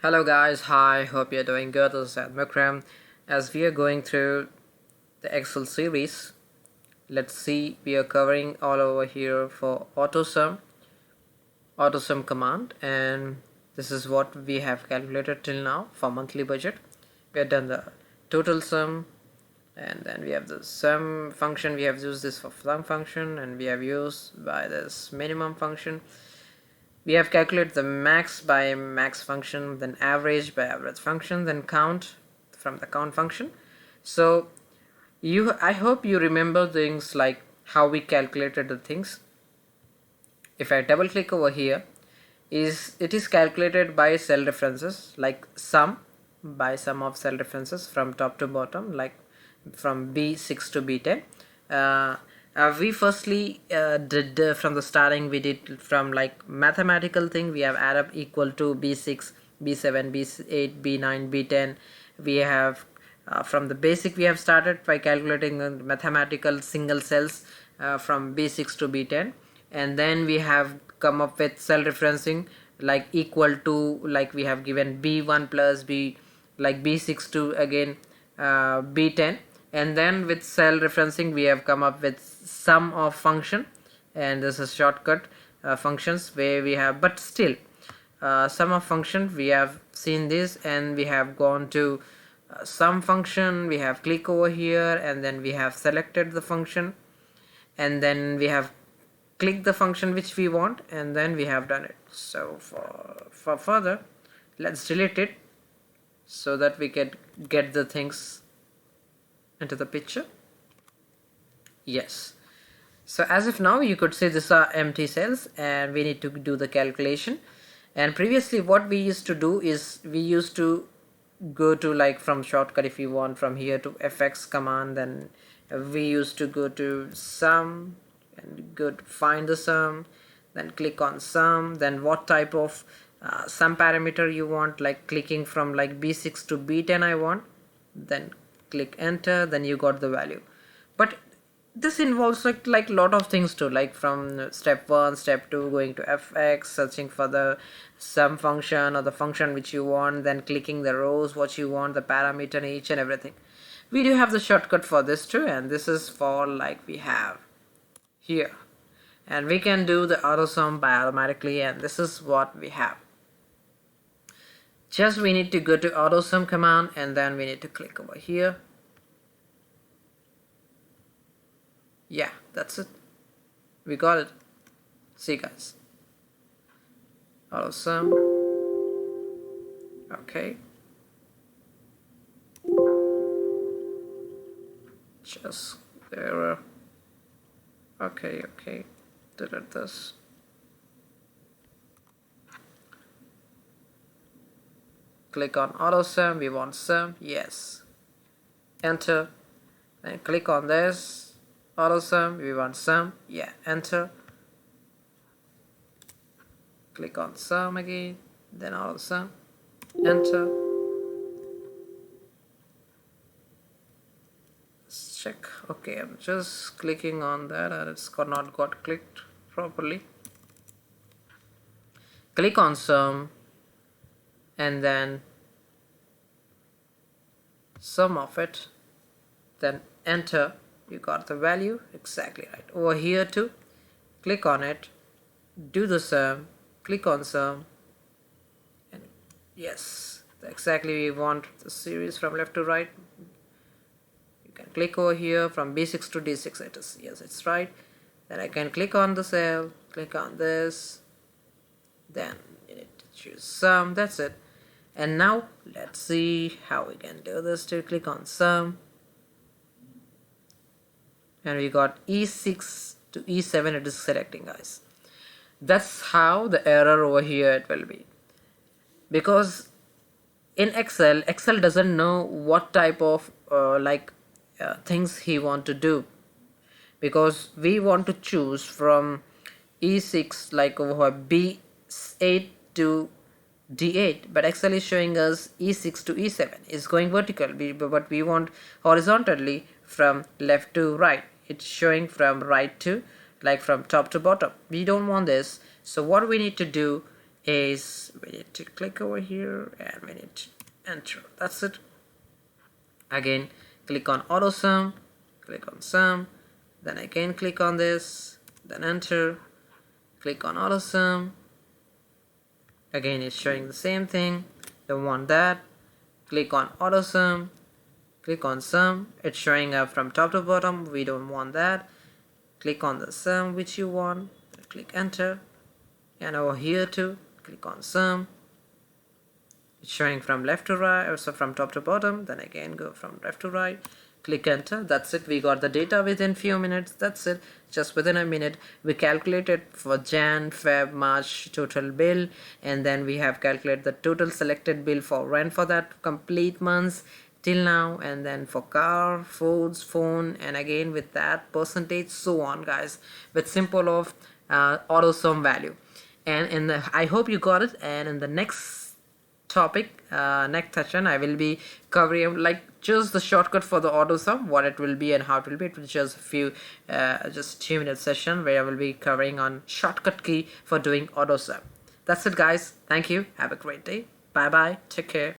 Hello guys, hi, hope you're doing good. This is Mukram. As we are going through the Excel series, let's see, we are covering all over here for AutoSum command, and this is what we have calculated till now for monthly budget. We have done the total sum, and then we have the sum function. We have used this for sum function, and we have used by this minimum function. We have calculated the max by max function, then average by average function, then count from the count function. So I hope you remember things like how we calculated the things. If I double click over here, it is calculated by cell references, like sum by sum of cell references from top to bottom, like from B6 to B10. We firstly did from the starting, we did from like mathematical thing. We have add up equal to B6, B7, B8, B9, B10. We have from the basic, we have started by calculating the mathematical single cells from B6 to B10, and then we have come up with cell referencing like equal to, like we have given B1 plus B, like B6 to again B10, and then with cell referencing we have come up with sum of function, and this is shortcut functions where we have, but still sum of function we have seen this, and we have gone to sum function. We have click over here, and then we have selected the function, and then we have click the function which we want, and then we have done it. So for further, let's delete it so that we can get the things into the picture. Yes, so as of now you could say these are empty cells and we need to do the calculation. And previously what we used to do is we used to go to, like, from shortcut, if you want, from here to fx command, then we used to go to sum and go to find the sum, then click on sum, then what type of sum parameter you want, like clicking from like B6 to B10 I want, then click enter, then you got the value. But this involves like lot of things too, like from step 1, step 2, going to fx, searching for the sum function or the function which you want, then clicking the rows what you want, the parameter in each and everything. We do have the shortcut for this too, and this is for, like, we have here, and we can do the AutoSum by automatically, and this is what we have. Just we need to go to AutoSum command, and then we need to click over here. Yeah, that's it. We got it. See guys, AutoSum. Okay, just there. Okay, delete this. Click on AutoSum, we want sum, yes. Enter, then click on this, AutoSum, we want sum, yeah, enter. Click on sum again, then AutoSum, enter. Let's check. Okay, I'm just clicking on that and it's not got clicked properly. Click on sum, and then sum of it, then enter. You got the value exactly right. Over here too, click on it, do the sum, click on sum, and yes, exactly we want the series from left to right. You can click over here from B6 to D6, it is, yes, it's right. Then I can click on the cell, click on this, then you need to choose sum, that's it. And now let's see how we can do this too. Click on sum, and we got E6 to E7, it is selecting, guys. That's how the error over here it will be, because in Excel doesn't know what type of things he want to do, because we want to choose from E6, like over B8 to D8, but Excel is showing us E6 to E7 is going vertical, but we want horizontally from left to right. It's showing from right to, like, from top to bottom. We don't want this. So what we need to do, is we need to click over here and we need to enter. That's it. Again, click on AutoSum, click on sum, then again click on this, then enter, click on AutoSum. Again, it's showing the same thing. Don't want that. Click on AutoSum, click on sum. It's showing up from top to bottom. We don't want that. Click on the sum which you want, click enter, and over here too click on sum. It's showing from left to right, or so from top to bottom. Then again go from left to right, click enter. That's it. We got the data within few minutes. That's it. Just within a minute we calculated for Jan, Feb, March total bill, and then we have calculated the total selected bill for rent for that complete months till now, and then for car, foods, phone, and again with that percentage, so on guys, with simple of AutoSum value. And in the I hope you got it. And in the next topic, next session, I will be covering like just the shortcut for the AutoSum, what it will be and how it will be. It will just a few just 2-minute session where I will be covering on shortcut key for doing AutoSum. That's it guys. Thank you. Have a great day. Bye bye. Take care.